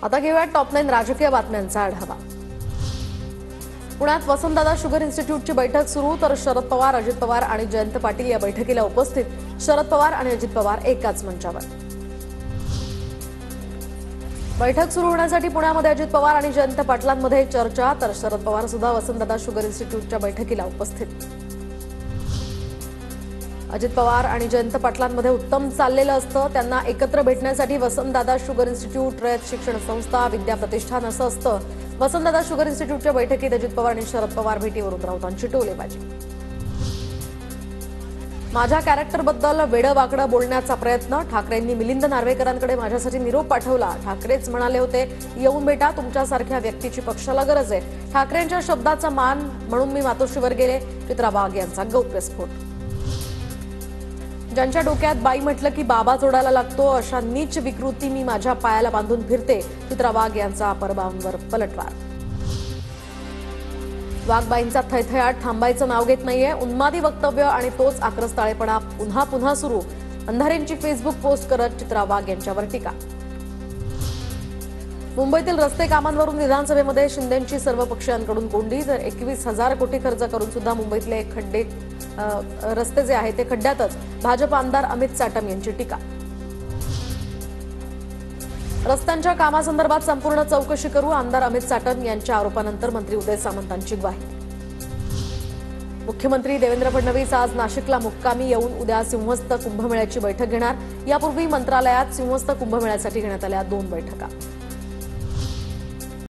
आता घेऊया टॉप 9 राजकीय बातम्यांचा आढावा। पुण्यात वसंतदादा शुगर इन्स्टिट्यूटची बैठक सुरू, तर शरद पवार, अजित पवार आणि जयंत पाटील या बैठकीला उपस्थित। शरद पवार आणि अजित पवार एकाच मंचावर। बैठक सुरू होण्यासाठी पुण्यामध्ये अजित पवार आणि जयंत पाटलांमध्ये चर्चा, तर शरद पवार सुद्धा वसंतदादा शुगर इन्स्टिट्यूटच्या बैठकीला उपस्थित। अजित पवार आणि जयंत पाटलांमध्ये उत्तम चाललेलं असतं, त्यांना एकत्र भेटण्यासाठी वसंतदादा शुगर इन्स्टिट्यूट, रयत शिक्षण संस्था, विद्या प्रतिष्ठान असं असतं। वसंतदादा शुगर इन्स्टिट्यूटच्या बैठकीत अजित पवार आणि शरद पवार भेटीवरून राऊतांची टोलेबाजी। माझ्या कॅरेक्टरबद्दल वेडं-वाकडं बोलण्याचा प्रयत्न, ठाकरेंनी मिलिंद नार्वेकरांकडे माझ्यासाठी निरोप पाठवला। ठाकरेच म्हणाले होते, येऊन भेटा, तुमच्यासारख्या व्यक्तीची पक्षाला गरज आहे। ठाकरेंच्या शब्दाचा मान म्हणून मी मातोश्रीवर गेले। चित्रा वाघ यांचा गौप्यस्फोट। ज्यांच्या डोक्यात बाई म्हटलं की बाबा जोडायला लागतो, अशा नीच विकृती मी माझ्या पायाला बांधून फिरते। चित्रा वाघ यांचा परबांवर पलटवार। वाघबाईंचा थैथयाट थांबायचं नाव घेत नाहीये। उन्मादी वक्तव्य आणि तोच आक्रस्ताळेपणा पुन्हा पुन्हा सुरू। अंधारेंची फेसबुक पोस्ट करत चित्रा वाघ यांच्यावर टीका। मुंबईतील रस्ते कामांवरून विधानसभेमध्ये शिंदेंची सर्व पक्षांकडून कोंडी, तर 21,000 कोटी खर्च करून सुद्धा मुंबईतले खड्डे रस्ते जे आहेत ते खड्ड्यातच। भाजप आमदार अमित चाटम यांची टीका। रस्त्यांच्या कामासंदर्भात संपूर्ण चौकशी करू, आमदार अमित चाटम यांच्या आरोपानंतर मंत्री उदय सामंतांची ग्वाही। मुख्यमंत्री देवेंद्र फडणवीस आज नाशिकला मुक्कामी येऊन उद्या सिंहस्थ कुंभमेळ्याची बैठक घेणार। यापूर्वी मंत्रालयात सिंहस्थ कुंभमेळ्यासाठी घेण्यात आल्या 2 बैठका।